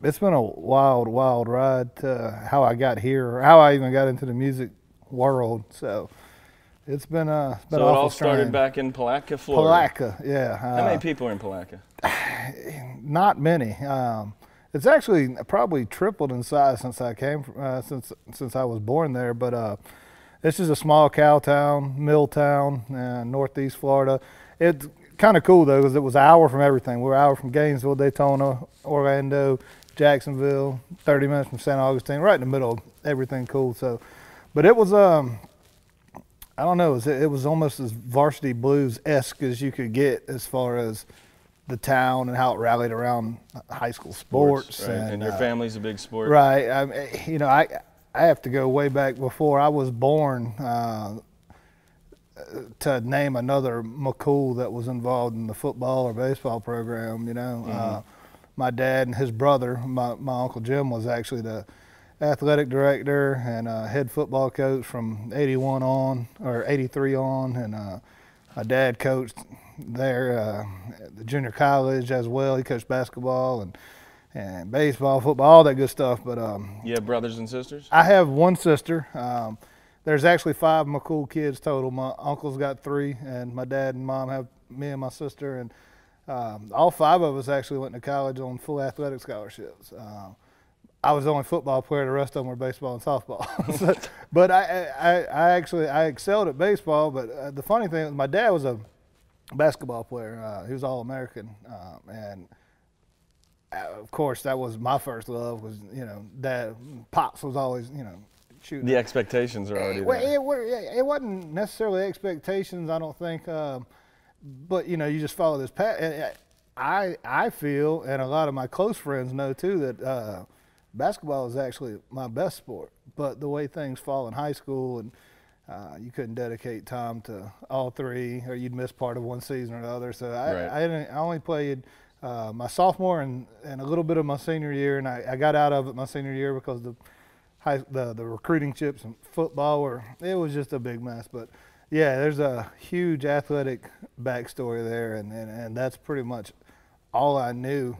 It's been a wild, wild ride to how I got here, or how I even got into the music world. So it's been So it all awful started strange. back in Palatka, Florida. Palatka, yeah. How many people are in Palatka? Not many. It's actually probably tripled in size since I came since I was born there. But this is a small cow town, mill town, northeast Florida. It's kind of cool though because it was an hour from everything. We're an hour from Gainesville, Daytona, Orlando, Jacksonville, 30 minutes from St. Augustine, right in the middle of everything cool. So, but it was I don't know, it was almost as Varsity Blues-esque as you could get as far as the town and how it rallied around high school sports. Right. And your family's a big sport. Right. I have to go way back before I was born to name another McCool that was involved in the football or baseball program. My dad and his brother, my Uncle Jim, was actually the athletic director and head football coach from 81 on, or 83 on, and my dad coached there at the junior college as well. He coached basketball and baseball, football, all that good stuff. But You have brothers and sisters? I have one sister. There's actually 5 McCool kids total. My uncle's got 3, and my dad and mom have me and my sister, and all 5 of us actually went to college on full athletic scholarships. I was the only football player. The rest of them were baseball and softball. But I excelled at baseball. But the funny thing, my dad was a basketball player. He was All-American, and of course that was my first love. Was Dad, Pops was always shooting. The expectations are already Well, there. it wasn't necessarily expectations, I don't think, but you just follow this path. I feel, and a lot of my close friends know too, that basketball is actually my best sport. But the way things fall in high school, and you couldn't dedicate time to all 3, or you'd miss part of one season or the other. So I only played my sophomore and a little bit of my senior year, and I got out of it my senior year because the recruiting chips and football it was just a big mess. But yeah, there's a huge athletic backstory there, and that's pretty much all I knew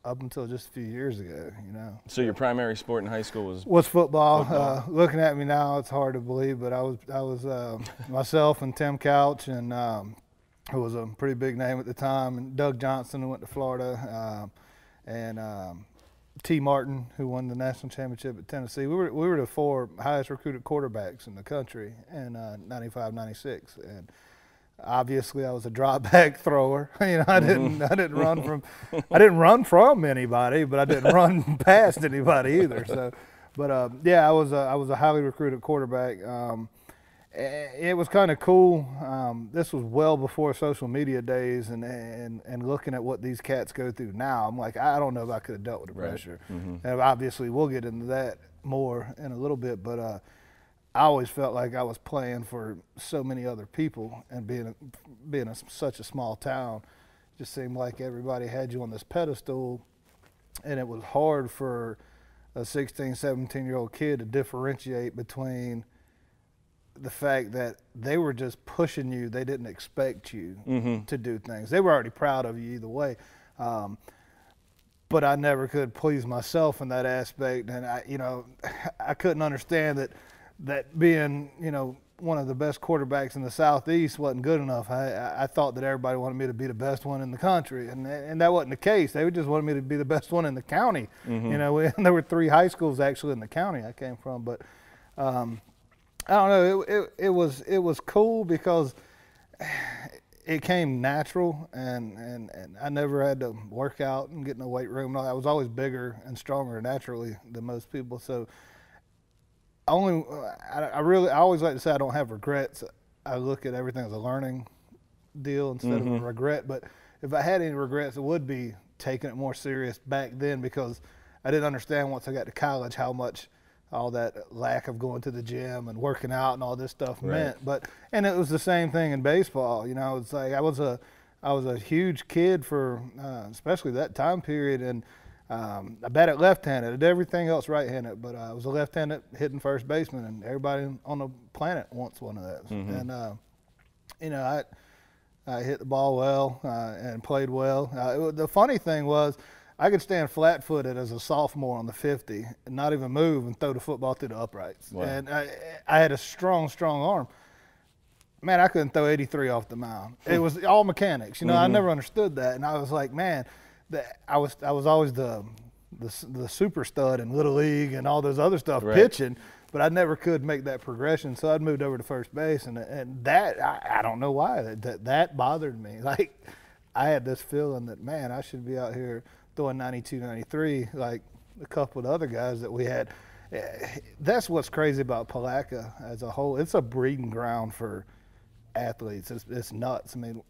up until just a few years ago. So your primary sport in high school was football. Looking at me now, it's hard to believe, but I was myself and Tim Couch, and who was a pretty big name at the time, and Doug Johnson, who went to Florida, and T. Martin, who won the national championship at Tennessee. We were the 4 highest recruited quarterbacks in the country in 95, 96. And obviously I was a drop back thrower. I didn't run from anybody, but I didn't run past anybody either. So, but yeah, I was a highly recruited quarterback. It was kind of cool. This was well before social media days, and looking at what these cats go through now, I'm like, I don't know if I could have dealt with the pressure. Mm-hmm. And obviously, we'll get into that more in a little bit, but I always felt like I was playing for so many other people, and being such a small town, just seemed like everybody had you on this pedestal, and it was hard for a 16, 17-year-old kid to differentiate between the fact that they were just pushing you. They didn't expect you to do things. They were already proud of you either way. But I never could please myself in that aspect. And I couldn't understand that being, one of the best quarterbacks in the Southeast wasn't good enough. I thought that everybody wanted me to be the best one in the country, and that wasn't the case. They just wanted me to be the best one in the county. There were 3 high schools actually in the county I came from, but I don't know. It was cool because it came natural, and I never had to work out and get in the weight room. I was always bigger and stronger naturally than most people. So I always like to say I don't have regrets. I look at everything as a learning deal instead of a regret. But if I had any regrets, it would be taking it more serious back then, because I didn't understand once I got to college how much all that lack of going to the gym and working out and all this stuff meant. And it was the same thing in baseball. It's like I was a huge kid for especially that time period, and I batted left-handed. I did everything else right-handed, but I was a left-handed hitting first baseman, and everybody on the planet wants one of those. And I hit the ball well and played well. The funny thing was, I could stand flat-footed as a sophomore on the 50 and not even move and throw the football through the uprights. Wow. And I had a strong arm. Man, I couldn't throw 83 off the mound. It was all mechanics. You know, I never understood that. And I was like, man, I was always the super stud in Little League and all those other stuff, pitching, but I never could make that progression. So I'd moved over to first base, and that, I don't know why, that bothered me. Like, I had this feeling that, man, I should be out here throwing 92, 93 like a couple of other guys that we had. That's what's crazy about Palatka as a whole. It's a breeding ground for athletes. It's nuts. I mean,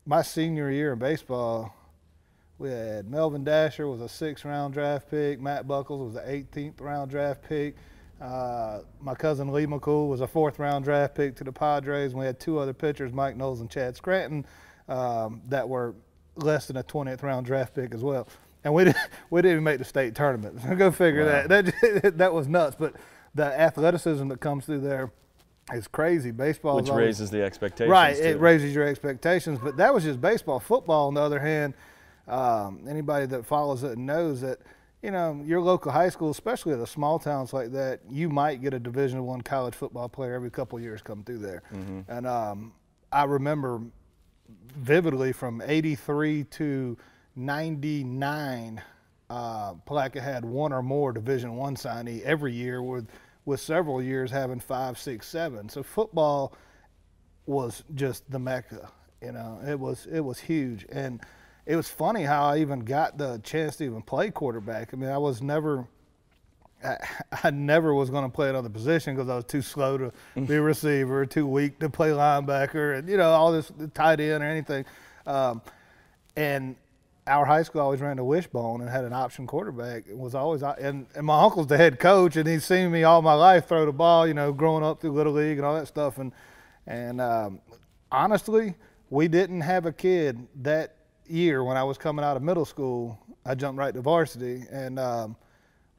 my senior year in baseball, we had Melvin Dasher was a 6th round draft pick. Matt Buckles was an 18th round draft pick. My cousin Lee McCool was a 4th round draft pick to the Padres. And we had 2 other pitchers, Mike Knowles and Chad Scranton, that were less than a 20th round draft pick as well. And we didn't even make the state tournament. So go figure that. That was nuts. But the athleticism that comes through there is crazy. Baseball, which raises the expectations. Right, too. it raises your expectations. But that was just baseball. Football, on the other hand, anybody that follows it knows that, you know, your local high school, especially at the small towns like that, you might get a Division I college football player every couple of years come through there. And I remember vividly from 83 to 99, Palatka had 1 or more Division I signee every year, with several years having 5, 6, 7. So football was just the mecca. You know, it was huge. And it was funny how I even got the chance to even play quarterback. I mean, I never was going to play another position because I was too slow to be a receiver, too weak to play linebacker, and, you know, all this tight end or anything. And our high school always ran the wishbone and had an option quarterback. It was always, and my uncle's the head coach, and he's seen me all my life throw the ball, you know, growing up through Little League and all that stuff. And honestly, we didn't have a kid that year when I was coming out of middle school. I jumped right to varsity, and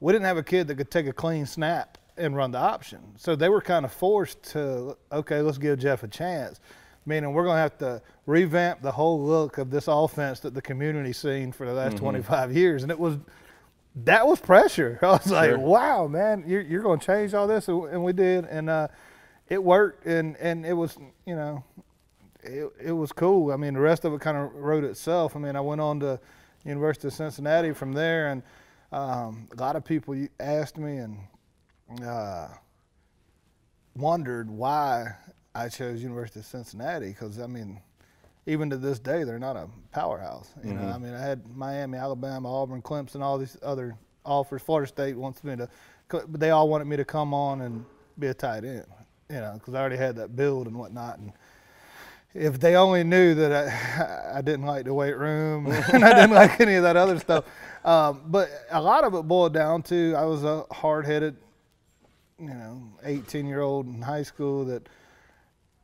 we didn't have a kid that could take a clean snap and run the option. So they were kind of forced to, okay, let's give Jeff a chance. Meaning we're going to have to revamp the whole look of this offense that the community's seen for the last 25 years. And that was pressure. I was like, wow, man, you're going to change all this? And we did. And it worked. And it was, you know, it was cool. I mean, the rest of it kind of wrote itself. I mean, I went on to University of Cincinnati from there. And a lot of people asked me and wondered why I chose University of Cincinnati, because, I mean, even to this day, they're not a powerhouse. You know, I mean, I had Miami, Alabama, Auburn, Clemson, all these other offers. Florida State wants me to, but they all wanted me to come on and be a tight end, you know, because I already had that build and whatnot. And if they only knew that I didn't like the weight room and I didn't like any of that other stuff. But a lot of it boiled down to I was a hard-headed, you know, 18-year-old in high school that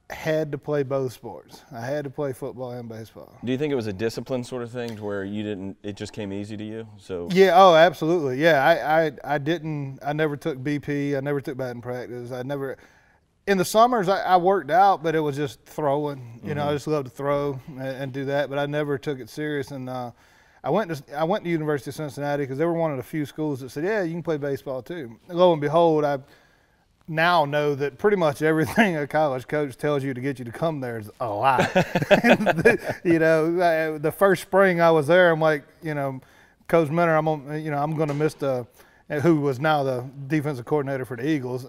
had to play both sports. I had to play football and baseball. Do you think it was a discipline sort of thing to where it just came easy to you? So yeah, oh, absolutely. Yeah, I never took BP. I never took batting practice. In the summers, I worked out, but it was just throwing. You know, I just loved to throw and do that, but I never took it serious. And I went to University of Cincinnati because they were one of the few schools that said, yeah, you can play baseball too. And lo and behold, I now know that pretty much everything a college coach tells you to get you to come there is a lie. You know, the first spring I was there, I'm like, you know, Coach Minner, I'm going to miss who was now the defensive coordinator for the Eagles.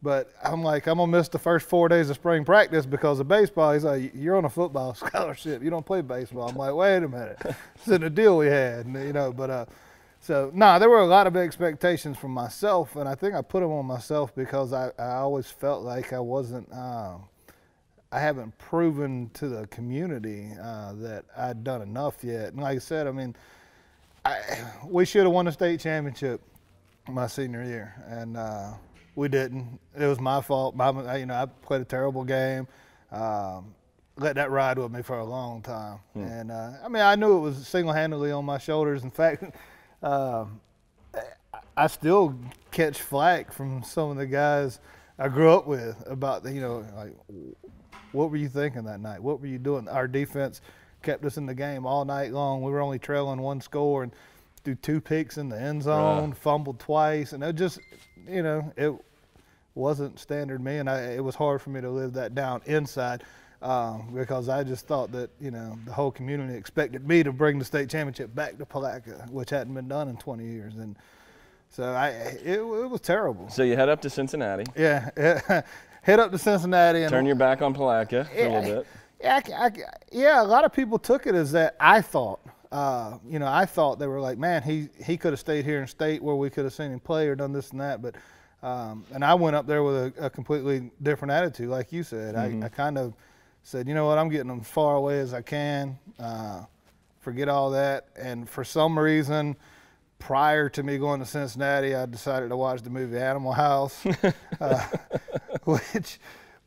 But I'm like, I'm going to miss the first 4 days of spring practice because of baseball. He's like, you're on a football scholarship. You don't play baseball. I'm like, wait a minute. This isn't a deal we had, you know, but so, there were a lot of expectations from myself, and I think I put them on myself because I always felt like I wasn't I haven't proven to the community that I'd done enough yet. And like I said, I mean, we should have won the state championship my senior year, and we didn't. It was my fault. I played a terrible game. Let that ride with me for a long time. And, I knew it was single-handedly on my shoulders. In fact, I still catch flack from some of the guys I grew up with about, like, what were you thinking that night? What were you doing? Our defense kept us in the game all night long. We were only trailing 1 score and threw 2 picks in the end zone, fumbled twice, and it just, you know, it wasn't standard me, and it was hard for me to live that down inside because I just thought that, you know, the whole community expected me to bring the state championship back to Palatka, which hadn't been done in 20 years. And so it was terrible. So you head up to Cincinnati. Yeah, head up to Cincinnati. And turn your back on Palatka for a little bit. Yeah, a lot of people took it as that. I thought, you know, I thought they were like, man, he could have stayed here in state where we could have seen him play or done this and that. But and I went up there with a completely different attitude, like you said. I kind of said, you know what, I'm getting them as far away as I can. Forget all that. And for some reason, prior to me going to Cincinnati, I decided to watch the movie Animal House,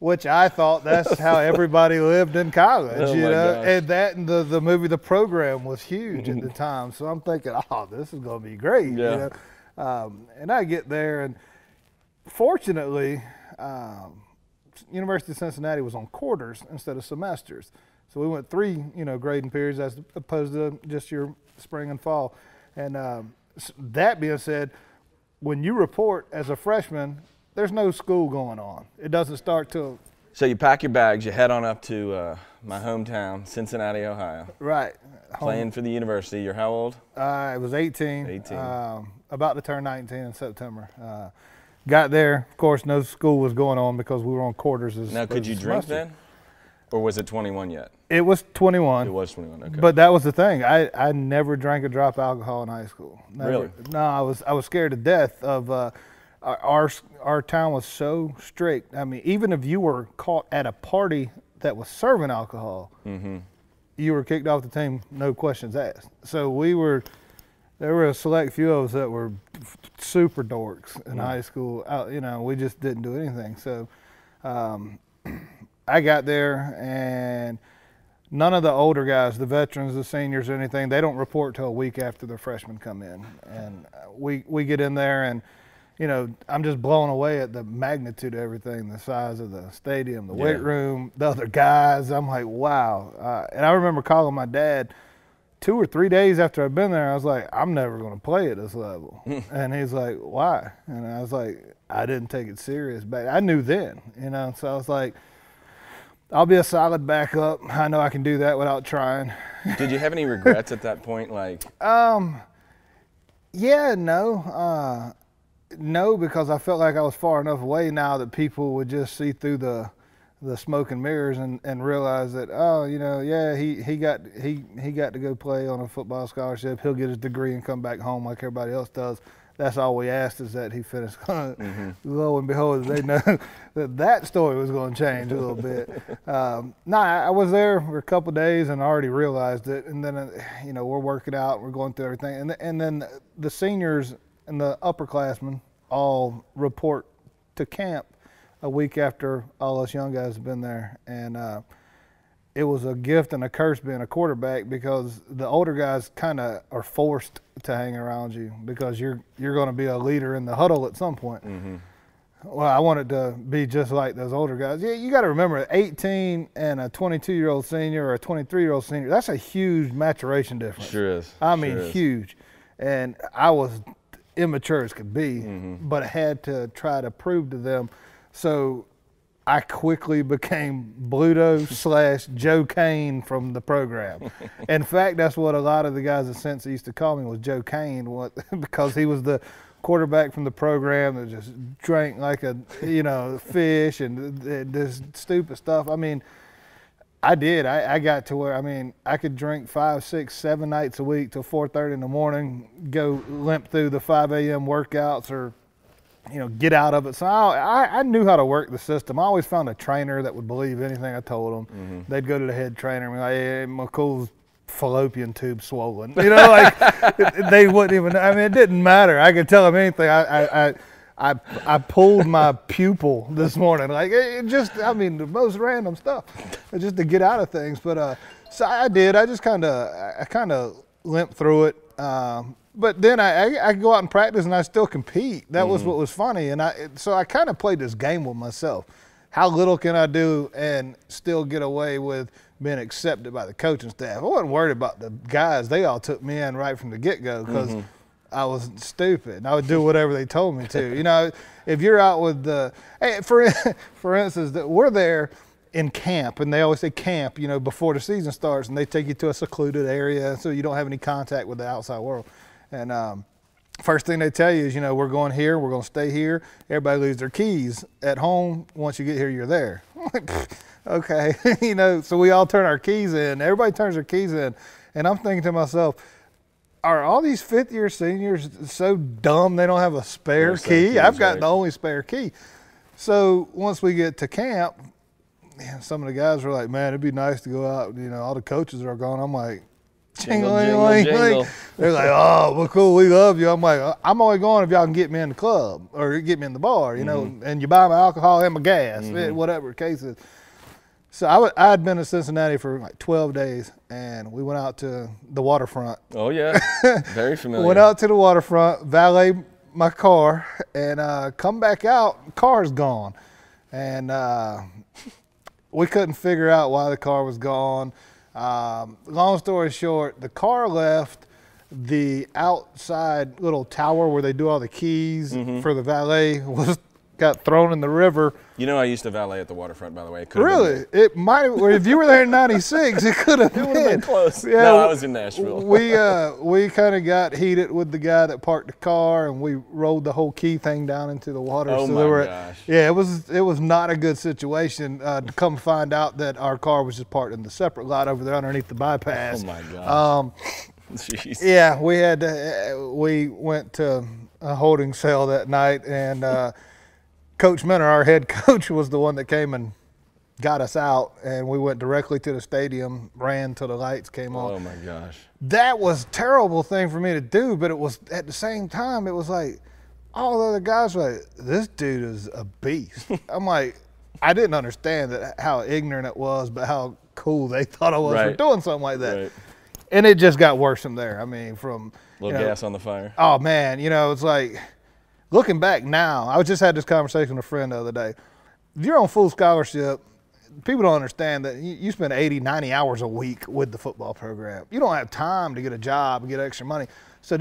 which I thought that's how everybody lived in college, you know. Gosh. And that and the movie The Program was huge at the time. So I'm thinking, oh, this is going to be great, Yeah. you know. And I get there, and fortunately, University of Cincinnati was on quarters instead of semesters. So we went 3, you know, grading periods as opposed to just your spring and fall. And that being said, when you report as a freshman, there's no school going on. It doesn't start till. So you pack your bags, you head on up to my hometown, Cincinnati, Ohio. Right. Playing for the university. You're how old? I was 18. 18. About to turn 19 in September. Got there, of course, no school was going on because we were on quarters. Now, could you drink then? Or was it 21 yet? It was 21. It was 21, okay. But that was the thing. I never drank a drop of alcohol in high school. Never. Really? No, I was scared to death of our town was so strict. I mean, even if you were caught at a party that was serving alcohol, you were kicked off the team, no questions asked. So there were a select few of us that were super dorks in high school. You know, we just didn't do anything. So I got there, and none of the older guys, the veterans, the seniors, or anything, they don't report till a week after the freshmen come in. And we get in there, and, you know, I'm just blown away at the magnitude of everything, the size of the stadium, the weight room, the other guys. I'm like, wow. And I remember calling my dad 2 or 3 days after I'd been there. I was like, I'm never going to play at this level. And he's like, why? And I was like, I didn't take it serious back. I knew then, you know. So I was like, I'll be a solid backup. I know I can do that without trying. Did you have any regrets at that point? Like, yeah, no. No, because I felt like I was far enough away now that people would just see through the smoke and mirrors and realize that, oh, you know, yeah, he got to go play on a football scholarship. He'll get his degree and come back home like everybody else does. That's all we asked, is that he finished. Lo and behold, they know that story was going to change a little bit. No, I was there for a couple of days and I already realized it. And then, you know, we're working out, we're going through everything. And then the seniors and the upperclassmen all report to camp a week after all us young guys have been there. And it was a gift and a curse being a quarterback, because the older guys kind of are forced to hang around you because you're going to be a leader in the huddle at some point. Well, I wanted to be just like those older guys. Yeah, you got to remember, 18 and a 22-year-old senior or a 23-year-old senior, that's a huge maturation difference. Sure is. I mean, huge. And I was immature as could be, but I had to try to prove to them. So I quickly became Bluto / Joe Kane from the program. In fact, that's what a lot of the guys at Cincy used to call me, was Joe Kane, because he was the quarterback from the program that just drank like a, you know, fish and this stupid stuff. I mean, I did. I got to where, I mean, I could drink 5, 6, 7 nights a week till 4:30 in the morning, go limp through the 5 a.m. workouts, or, you know, get out of it. So I knew how to work the system. I always found a trainer that would believe anything I told them. They'd go to the head trainer and be like, hey, McCool's fallopian tube swollen. You know, like, they wouldn't even, I mean, it didn't matter. I could tell them anything. I pulled my pupil this morning. Like, it just, I mean, the most random stuff, just to get out of things. But so I did. I just kind of limped through it. But then I go out and practice, and I still compete. That was what was funny. And so I kind of played this game with myself. how little can I do and still get away with being accepted by the coaching staff? I wasn't worried about the guys. They all took me in right from the get-go because I was stupid. I would do whatever they told me to. You know, if you're out with the hey, for instance, we're there in camp, and they always say camp, you know, before the season starts, and they take you to a secluded area so you don't have any contact with the outside world. And first thing they tell you is, you know, we're going here, we're going to stay here. Everybody leaves their keys at home. Once you get here, you're there. I'm like, okay, you know, so we all turn our keys in. Everybody turns their keys in, and I'm thinking to myself, are all these fifth-year seniors so dumb they don't have a spare key? I've got the only spare key. So once we get to camp, some of the guys were like, man, it'd be nice to go out. You know, all the coaches are gone. I'm like, jingle. They're like, oh, well, cool, we love you. I'm like, I'm only going if y'all can get me in the club or get me in the bar, you know, and you buy my alcohol and my gas, whatever the case is. So I had been in Cincinnati for like 12 days, and we went out to the waterfront. Oh, yeah, very familiar. Went out to the waterfront, valet my car, and come back out, car's gone. And we couldn't figure out why the car was gone. Long story short, the car left the outside little tower where they do all the keys for the valet got thrown in the river. You know, I used to valet at the waterfront, by the way. Really? It might have, if you were there in '96, it could have been. It would have been close. Yeah, no, I was in Nashville. we kind of got heated with the guy that parked the car, and we rolled the whole key thing down into the water. Oh, so my gosh. Yeah, it was not a good situation to come find out that our car was just parked in the separate lot over there underneath the bypass. Oh, my gosh. Jeez. Yeah, we went to a holding cell that night, and Coach Minner, our head coach, was the one that came and got us out, and we went directly to the stadium, ran till the lights came on. Oh, my gosh. That was a terrible thing for me to do, but it was, at the same time, it was like, all the other guys were like, this dude is a beast. I'm like, I didn't understand how ignorant it was, but how cool they thought I was for doing something like that. Right. And it just got worse from there. I mean, from a little gas on the fire. Oh, man, you know, it's like, looking back now, I just had this conversation with a friend the other day. If you're on full scholarship, people don't understand that you spend 80, 90 hours a week with the football program. You don't have time to get a job and get extra money. So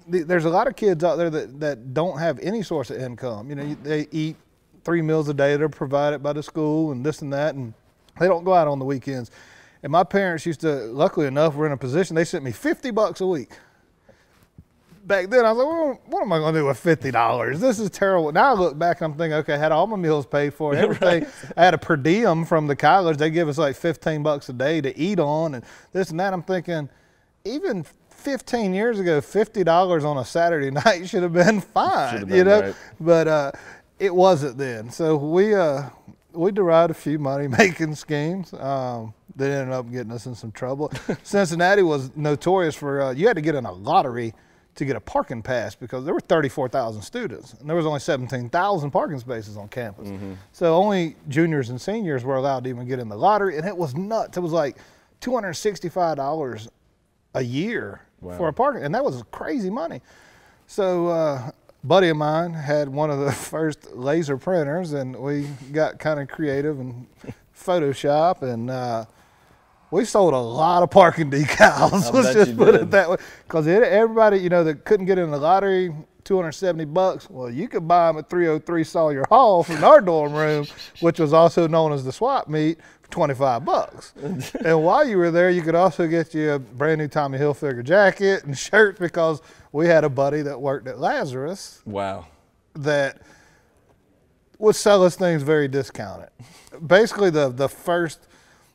there's a lot of kids out there that don't have any source of income. You know, they eat 3 meals a day that are provided by the school and this and that, and they don't go out on the weekends. And my parents used to, luckily enough, were in a position, they sent me $50 a week. Back then, I was like, well, what am I going to do with $50? This is terrible. Now I look back and I'm thinking, okay, I had all my meals paid for, everything. I had a per diem from the college. They give us like $15 a day to eat on and this and that. I'm thinking, even 15 years ago, $50 on a Saturday night should have been fine, you know? Right. But it wasn't then. So we derived a few money-making schemes. That ended up getting us in some trouble. Cincinnati was notorious for, you had to get in a lottery to get a parking pass because there were 34,000 students and there was only 17,000 parking spaces on campus. So only juniors and seniors were allowed to even get in the lottery, and it was nuts. It was like $265 a year for a parking, and that was crazy money. So a buddy of mine had one of the first laser printers, and we got kind of creative and Photoshop, and we sold a lot of parking decals. Let's just put it that way. Because everybody, you know, that couldn't get in the lottery, $270. Well, you could buy them at 303 Sawyer Hall from our dorm room, which was also known as the swap meet, for $25. And while you were there, you could also get you a brand new Tommy Hilfiger jacket and shirt, because we had a buddy that worked at Lazarus. Wow. That would sell us things very discounted. Basically, the first.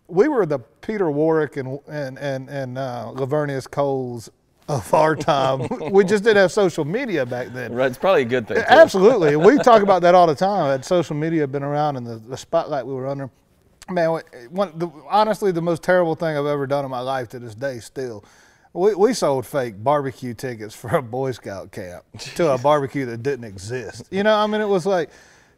We were the Peter Warwick and Lavernius Coles of our time. We just didn't have social media back then. Right, it's probably a good thing, too. Absolutely. We talk about that all the time. Had social media been around and the spotlight we were under. Man, honestly, the most terrible thing I've ever done in my life to this day still. We sold fake barbecue tickets for a Boy Scout camp to a barbecue that didn't exist. You know, I mean, it was like,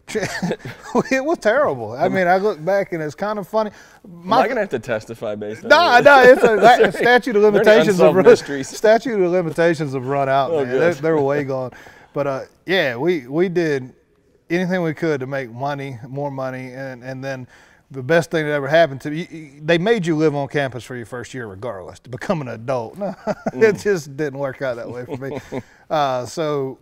it was terrible. I mean, I look back and it's kind of funny. Am I gonna have to testify based on No, it's a statute of limitations statute of limitations have run out, man. They're way gone. But yeah, we did anything we could to make money, more money, and then the best thing that ever happened to you, they made you live on campus for your first year regardless, to become an adult. No, it just didn't work out that way for me. So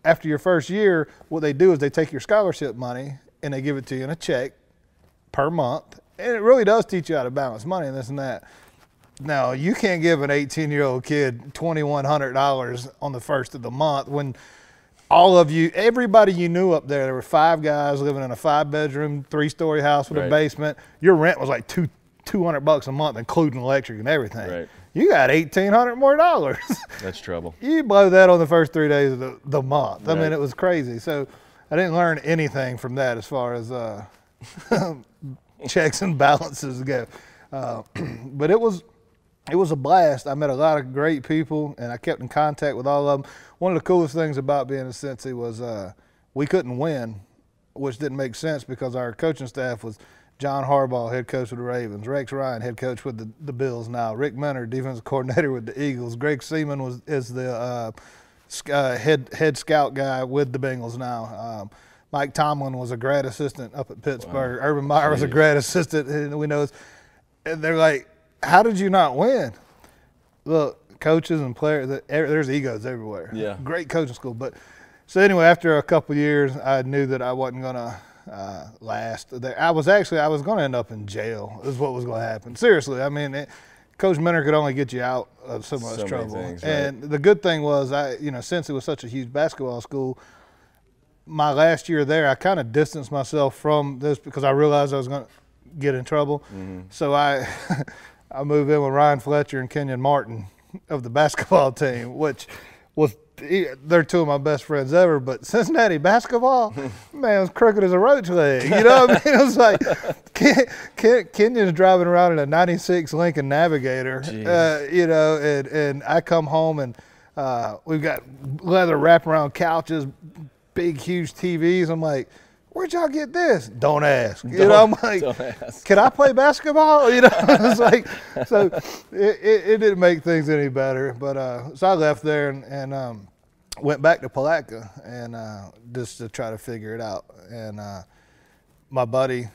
after your first year, what they do is they take your scholarship money and they give it to you in a check per month. And it really does teach you how to balance money and this and that. Now, you can't give an 18-year-old kid $2,100 on the first of the month when all of you, everybody you knew up there were 5 guys living in a 5-bedroom, 3-story house with a basement. Your rent was like $200 a month, including electric and everything. Right. You got $1,800 more dollars. That's trouble. You blow that on the first 3 days of the month. I mean, it was crazy. So I didn't learn anything from that as far as checks and balances go. But it was a blast. I met a lot of great people, and I kept in contact with all of them. One of the coolest things about being a Cincy was we couldn't win, which didn't make sense because our coaching staff was John Harbaugh, head coach with the Ravens, Rex Ryan, head coach with the Bills now, Rick Mentor, defensive coordinator with the Eagles, Greg Seaman is the head scout guy with the Bengals now. Mike Tomlin was a grad assistant up at Pittsburgh. Wow. Urban Meyer was a grad assistant, and we know. And they're like, how did you not win? Look, coaches and players, there's egos everywhere. Yeah. Great coaching school. But so anyway, after a couple of years, I knew that I wasn't going to last there. I was going to end up in jail is what was going to happen. Seriously. I mean, Coach Mentor could only get you out of so much trouble. Things, right? And the good thing was, since it was such a huge basketball school, my last year there, I kind of distanced myself from this because I realized I was going to get in trouble. Mm-hmm. So I moved in with Ryan Fletcher and Kenyon Martin of the basketball team, which was they're 2 of my best friends ever. But Cincinnati basketball, man, it was crooked as a roach leg. You know what I mean? It was like Kenyon's driving around in a '96 Lincoln Navigator, and I come home and we've got leather wraparound couches, big, huge TVs. I'm like, where'd y'all get this? Don't ask. I'm like, can I play basketball? It's like, so it didn't make things any better. But so I left there and went back to Palatka and just to try to figure it out. And my buddy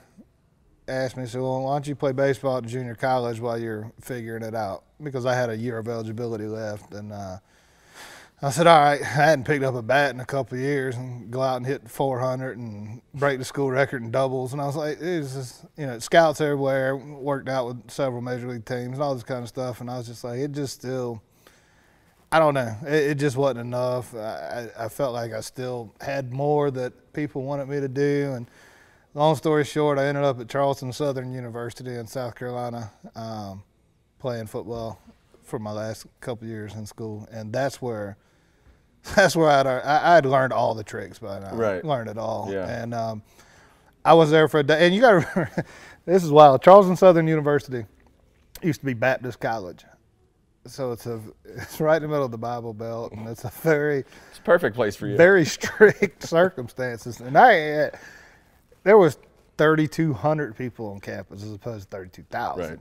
asked me, said, well, why don't you play baseball at junior college while you're figuring it out? Because I had a year of eligibility left. And I said, all right. I hadn't picked up a bat in a couple of years and go out and hit 400 and break the school record in doubles. And I was like, it's just, scouts everywhere, worked out with several major league teams and all this kind of stuff. And I was just like, it just still, I don't know. It just wasn't enough. I felt like I still had more that people wanted me to do. And long story short, I ended up at Charleston Southern University in South Carolina playing football for my last couple of years in school. And that's where I'd learned all the tricks by now. Right. Learned it all. Yeah. And I was there for a day. And you got to remember, this is wild. Charleston Southern University used to be Baptist College. So it's right in the middle of the Bible Belt, and it's a perfect place for you. Very strict circumstances. And there was 3,200 people on campus as opposed to 32,000. Right.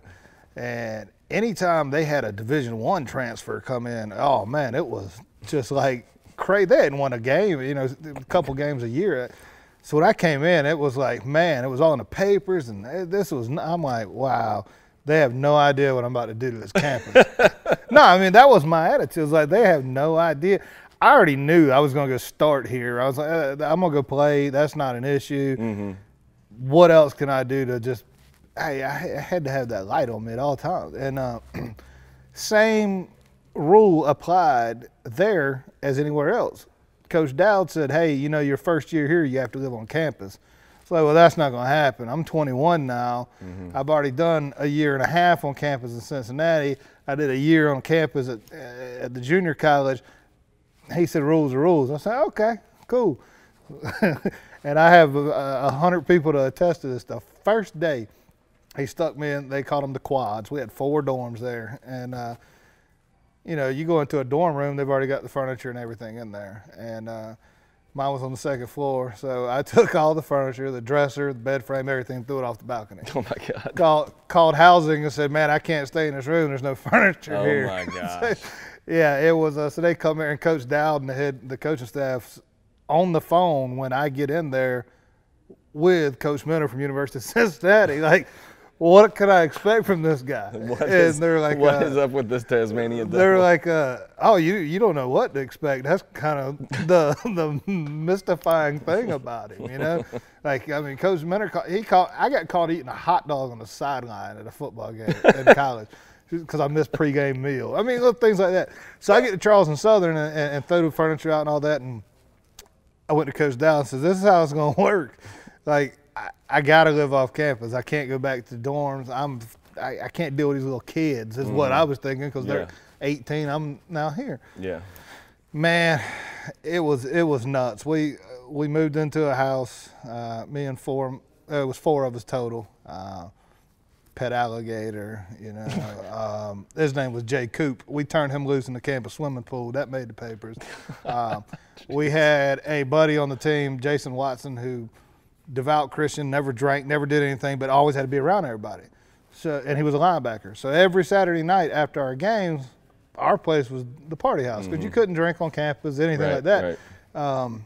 And anytime they had a Division I transfer come in, oh man, it was just like crazy. They hadn't won a game, a couple games a year. So when I came in, it was like, man, it was all in the papers, and I'm like, wow, they have no idea what I'm about to do to this campus. No, I mean, that was my attitude. It was like, they have no idea. I already knew I was going to go start here. I was like, I'm going to go play. That's not an issue. Mm-hmm. What else can I do to just, I had to have that light on me at all times. And same rule applied there as anywhere else. Coach Dowd said, hey, your first year here, you have to live on campus. It's like, well, that's not going to happen. I'm 21 now. Mm-hmm. I've already done a year and a half on campus in Cincinnati. I did a year on campus at the junior college. He said, rules are rules. I said, okay, cool. And I have 100 people to attest to this. The first day, he stuck me in, they called them the quads. We had 4 dorms there. And, you go into a dorm room, they've already got the furniture and everything in there. And mine was on the 2nd floor. So I took all the furniture, the dresser, the bed frame, everything, threw it off the balcony. Oh, my God. Called housing and said, man, I can't stay in this room. There's no furniture here. Oh, my gosh. So, yeah, it was. So they come here, and Coach Dowd and the coaching staff on the phone when I get in there with Coach Minter from University of Cincinnati. Like, what could I expect from this guy? They're like, what is up with this Tasmanian devil? They're like, oh, you don't know what to expect. That's kind of the mystifying thing about him, you know? Like, I mean, Coach Minter, I got caught eating a hot dog on the sideline at a football game in college because I missed pregame meal. I mean, little things like that. So I get to Charleston Southern and throw the furniture out and all that, and I went to Coach Dow and said, this is how it's going to work. Like, I got to live off campus. I can't go back to dorms. I can't deal with these little kids is what I was thinking because they're 18. I'm now here. Yeah. Man, it was nuts. We moved into a house, me and it was 4 of us total. Pet alligator, you know. His name was Jay Coop. We turned him loose in the campus swimming pool. That made the papers. We had a buddy on the team, Jason Watson, who devout Christian, never drank, never did anything, but always had to be around everybody. So, and he was a linebacker. So every Saturday night after our games, our place was the party house because you couldn't drink on campus, anything like that. Right.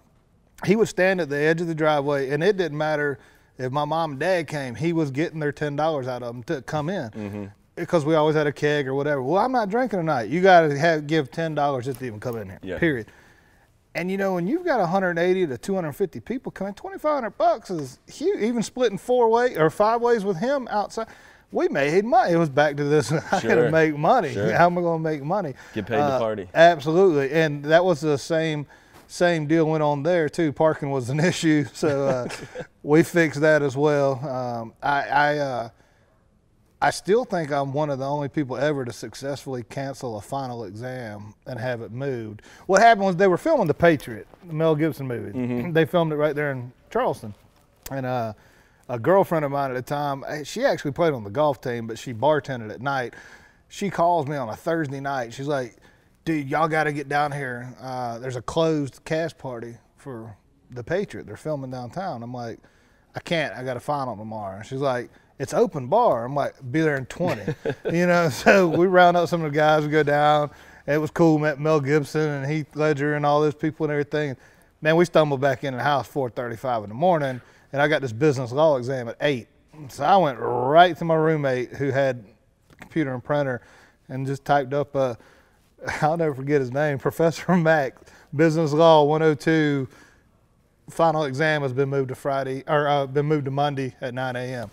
He would stand at the edge of the driveway, and it didn't matter if my mom and dad came. He was getting their $10 out of them to come in because we always had a keg or whatever. Well, I'm not drinking tonight. You got to give $10 just to even come in here, period. And, you know, when you've got 180 to 250 people coming, $2,500 is huge. Even splitting 4 ways or 5 ways with him outside, we made money. It was back to this, I got to make money. How am I going to make money? Get paid to party. Absolutely. And that was the same deal went on there, too. Parking was an issue, so we fixed that as well. I still think I'm one of the only people ever to successfully cancel a final exam and have it moved. What happened was they were filming The Patriot, the Mel Gibson movie. They filmed it right there in Charleston. And a girlfriend of mine at the time, she actually played on the golf team, but she bartended at night. She calls me on a Thursday night. She's like, dude, y'all got to get down here. There's a closed cast party for The Patriot. They're filming downtown. I'm like, I can't. I got a final tomorrow. She's like, it's open bar. I'm like, be there in 20. You know, so we round up some of the guys, we go down. It was cool, met Mel Gibson and Heath Ledger and all those people and everything. Man, we stumbled back in the house 4:35 in the morning, and I got this business law exam at 8. So I went right to my roommate who had a computer and printer and just typed up, I'll never forget his name, Professor Mack, Business Law 102, final exam has been moved to Friday, or been moved to Monday at 9 a.m.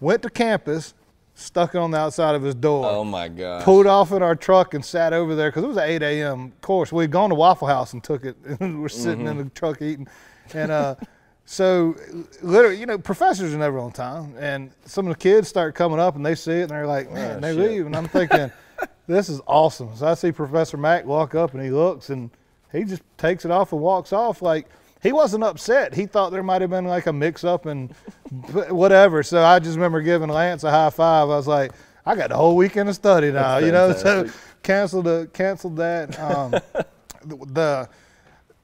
Went to campus, stuck it on the outside of his door. Oh, my God. Pulled off in our truck and sat over there because it was an 8 a.m. course. We'd gone to Waffle House and took it, and we're sitting in the truck eating. And so, literally, you know, professors are never on time. And some of the kids start coming up, and they see it, and they're like, man, they leave. And I'm thinking, this is awesome. So I see Professor Mack walk up, and he looks, and he just takes it off and walks off like, he wasn't upset. He thought there might have been like a mix-up and whatever. So I just remember giving Lance a high five. I was like, I got the whole weekend to study now, you know. So canceled that.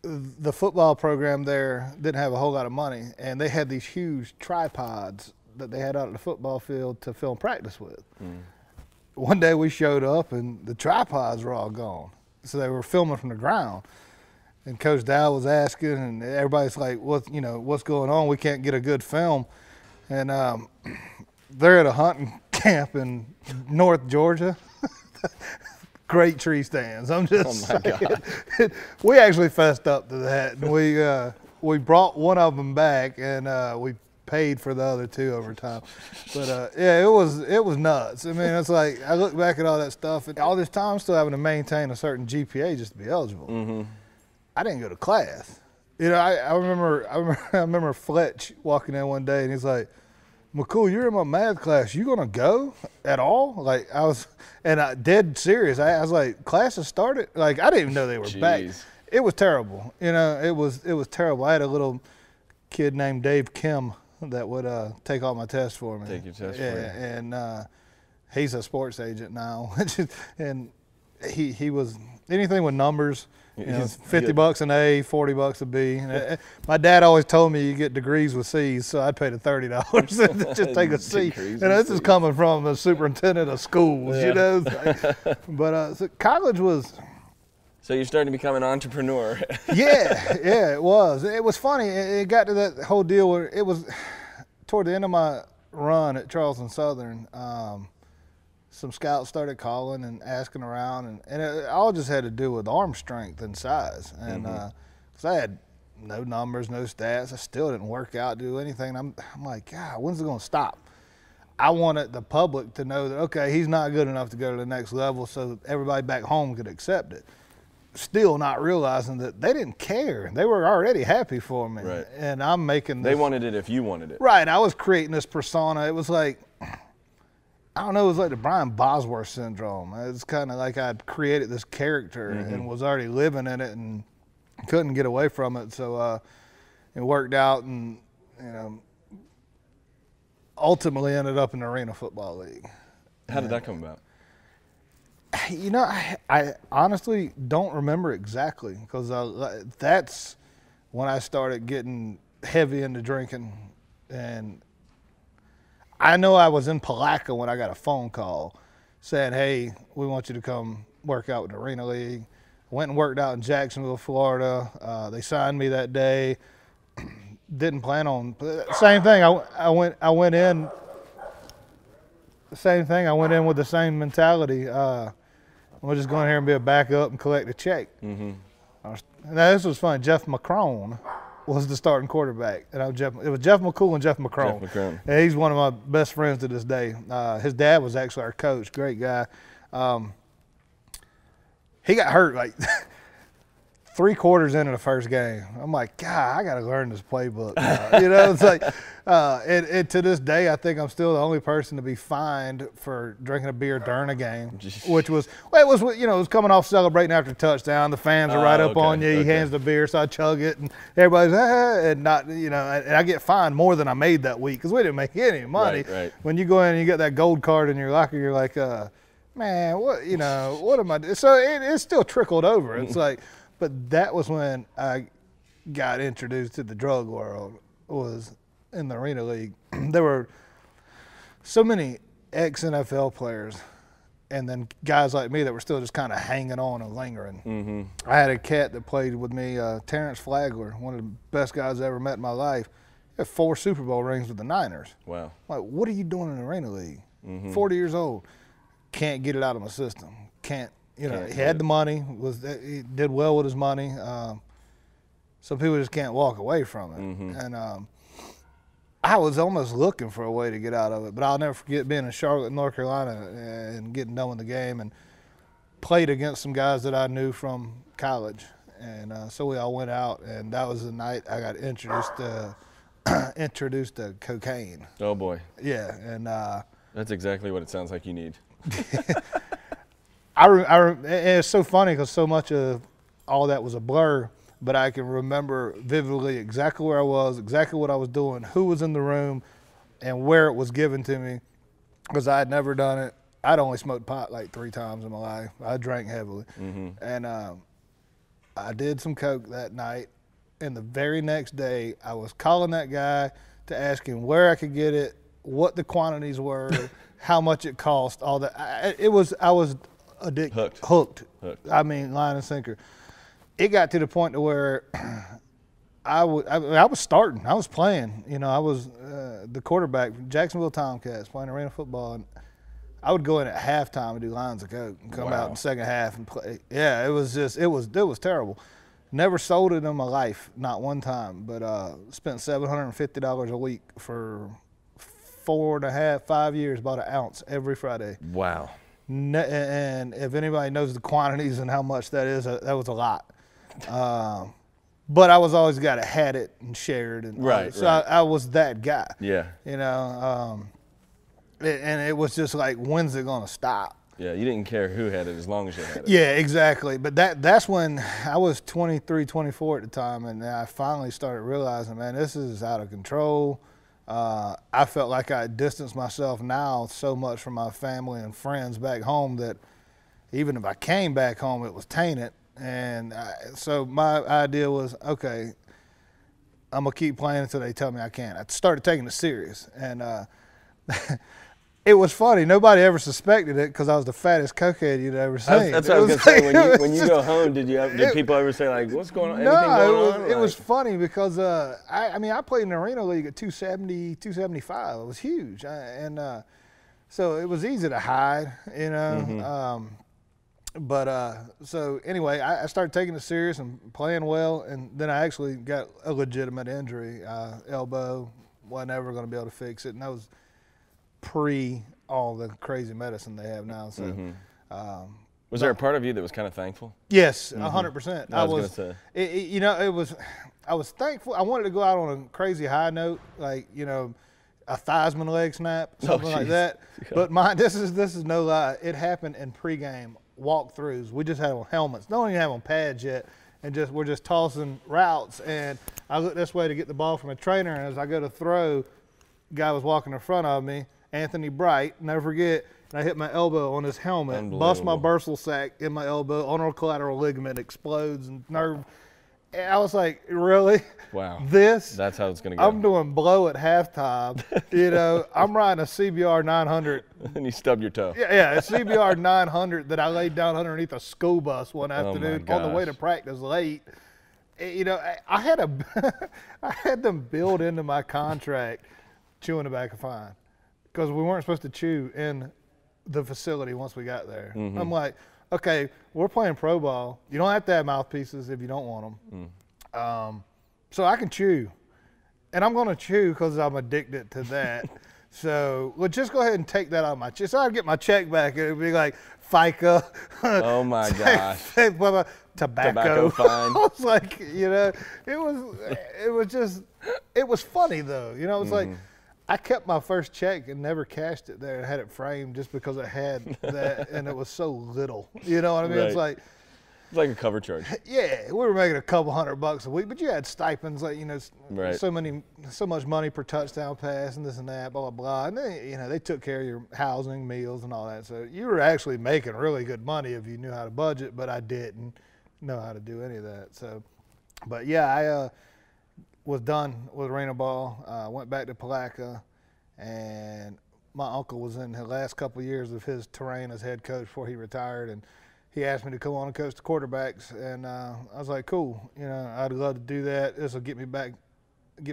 The football program there didn't have a whole lot of money, and they had these huge tripods that they had out at the football field to film practice with. One day we showed up, and the tripods were all gone. So they were filming from the ground. And Coach Dow was asking, and everybody's like, what's going on? We can't get a good film. And they're at a hunting camp in North Georgia. Great tree stands. I'm just saying. We actually fessed up to that. And we brought one of them back, and we paid for the other 2 over time. But yeah, it was nuts. I mean, it's like I look back at all that stuff, and all this time I'm still having to maintain a certain GPA just to be eligible. I didn't go to class. You know, I remember Fletch walking in one day, and he's like, McCool, you're in my math class. You gonna go at all? Like I dead serious. I was like, classes started? Like I didn't even know they were back. It was terrible. You know, it was terrible. I had a little kid named Dave Kim that would take all my tests for me. Take your tests for you. And he's a sports agent now, and he was anything with numbers. You know, $50 an A, $40 a B. My dad always told me you get degrees with C's, so I'd pay the $30 to just take a C. And this is coming from the superintendent of schools, you know. But so college was So you're starting to become an entrepreneur. Yeah, it was. It was funny. It got to that whole deal where it was toward the end of my run at Charleston Southern. Some scouts started calling and asking around, and it all just had to do with arm strength and size. And because I had no numbers, no stats, I still didn't work out, do anything. I'm like, God, when's it going to stop? I wanted the public to know that, okay, he's not good enough to go to the next level, so everybody back home could accept it. Still not realizing that they didn't care. They were already happy for me. Right. And I'm making this. They wanted it if you wanted it. Right. I was creating this persona. It was like, I don't know, it was like the Brian Bosworth syndrome. It's kind of like I'd created this character and was already living in it and couldn't get away from it. So it worked out, and ultimately ended up in the Arena Football League. How did that come about? I honestly don't remember exactly, because that's when I started getting heavy into drinking. And I know I was in Palatka when I got a phone call saying, hey, we want you to come work out with the Arena League. I went and worked out in Jacksonville, Florida. They signed me that day. Didn't plan on same thing. I went in the same thing. I went in with the same mentality. We're just going here and be a backup and collect a check. Now this was fun. Jeff McCrone was the starting quarterback, and it was Jeff McCool and Jeff McCrone. Jeff McCrone. And he's one of my best friends to this day. His dad was actually our coach. Great guy. He got hurt like 3 quarters into the first game. I'm like, God, I got to learn this playbook. It's like, and to this day, I think I'm still the only person to be fined for drinking a beer during a game, which was, it was coming off celebrating after a touchdown. The fans are right up on you. He hands the beer, so I chug it, and everybody's, and not, and I get fined more than I made that week because we didn't make any money. Right. When you go in and you get that gold card in your locker, you're like, man, what am I doing? So it still trickled over. It's like, but that was when I got introduced to the drug world, was in the Arena League. There were so many ex-NFL players and then guys like me that were still just kind of hanging on and lingering. I had a cat that played with me, Terrence Flagler, one of the best guys I ever met in my life. He had 4 Super Bowl rings with the Niners. Wow. Like, what are you doing in the Arena League? 40 years old. Can't get it out of my system. Can't. He had the money. He did well with his money. Some people just can't walk away from it. And I was almost looking for a way to get out of it. But I'll never forget being in Charlotte, North Carolina, and getting done with the game, and played against some guys that I knew from college. And so we all went out, and that was the night I got introduced to cocaine. Oh boy. Yeah, and that's exactly what it sounds like you need. and it's so funny because so much of all that was a blur, but I can remember vividly exactly where I was, exactly what I was doing, who was in the room, and where it was given to me, because I had never done it. I'd only smoked pot like 3 times in my life. I drank heavily. And I did some coke that night, and the very next day I was calling that guy to ask him where I could get it, what the quantities were, how much it cost, all that. I was addicted, hooked. I mean, line and sinker. It got to the point to where I was starting. I was playing. I was the quarterback for Jacksonville Tomcats, playing arena football, and I would go in at halftime and do lines of coke and come out in the second half and play. Yeah, it was terrible. Never sold it in my life, not one time, but spent $750 a week for 4.5, 5 years, bought an ounce every Friday. Wow. And if anybody knows the quantities and how much that is, that was a lot. But I was always the guy that had it and shared. And so I was that guy. Yeah. And it was just like, when's it going to stop? Yeah, you didn't care who had it as long as you had it. Yeah, exactly. But that's when I was 23, 24 at the time, and I finally started realizing, man, this is out of control. I felt like I distanced myself now so much from my family and friends back home that even if I came back home, it was tainted. And so my idea was, okay, I'm going to keep playing until they tell me I can't. I started taking it serious. And It was funny. Nobody ever suspected it because I was the fattest cokehead you'd ever seen. That's what I was gonna say. When you go home, did people ever say like, "What's going on?" Anything going on? It was funny because I played in the arena league at 270, 275. It was huge, so it was easy to hide, you know. So anyway, I started taking it serious and playing well, and then I actually got a legitimate injury, elbow. Wasn't ever going to be able to fix it, and that was pre all the crazy medicine they have now. So, was there a part of you that was kind of thankful? Yes, 100%. I was going to say. I was thankful. I wanted to go out on a crazy high note, like a Theismann leg snap, something like that. Yeah. But this is no lie. It happened in pregame walkthroughs. We just had on helmets. Don't even have on pads yet, and we're just tossing routes. And I look this way to get the ball from a trainer, and as I go to throw, guy was walking in front of me, Anthony Bright, never forget, and I hit my elbow on his helmet, bust my bursal sac in my elbow, ulnar collateral ligament explodes and nerve. And I was like, really? Wow. That's how it's going to go. I'm doing blow at halftime. I'm riding a CBR 900. And you stubbed your toe. Yeah, a CBR 900 that I laid down underneath a school bus one afternoon on the way to practice late. I had them build into my contract chewing tobacco fine because we weren't supposed to chew in the facility once we got there. I'm like, okay, we're playing pro ball. You don't have to have mouthpieces if you don't want them. So I can chew. And I'm going to chew because I'm addicted to that. So well, just go ahead and take that out of my check. So I'd get my check back and it would be like FICA. Oh, my gosh. Tobacco fine. I was like, it was funny though. It was like, I kept my first check and never cashed it there and had it framed just because it had that and it was so little. You know what I mean? Right. It's like a cover charge. Yeah, we were making a couple $100 a week, but you had stipends like right. so much money per touchdown pass and this and that, blah blah blah. And then they took care of your housing, meals, and all that. So you were actually making really good money if you knew how to budget. But I didn't know how to do any of that. So, but yeah, I was done with arena ball. Went back to Palatka, and my uncle was in the last couple of years of his terrain as head coach before he retired, and he asked me to come on and coach the quarterbacks, and I was like, cool. I'd love to do that. This will get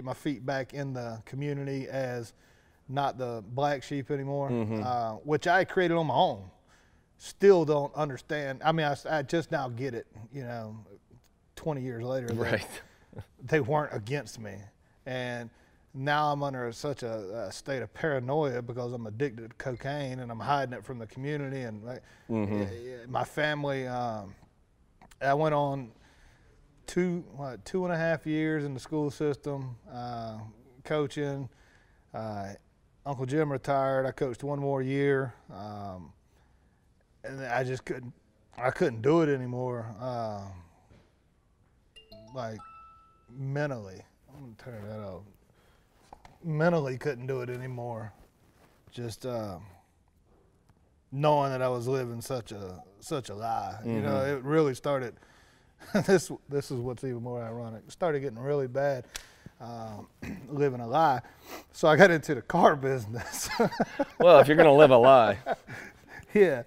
my feet back in the community as not the black sheep anymore, which I created on my own. Still don't understand. I mean, I just now get it, 20 years later. Right. They weren't against me. And now I'm under such a state of paranoia because I'm addicted to cocaine and I'm hiding it from the community and my family. I went on 2.5 years in the school system, coaching. Uncle Jim retired. I coached one more year, and I just couldn't do it anymore. Like mentally, I'm gonna turn that off. Mentally couldn't do it anymore. Just knowing that I was living such a lie. It really started. This is what's even more ironic. It started getting really bad, living a lie. So I got into the car business. Well, if you're gonna live a lie. Yeah.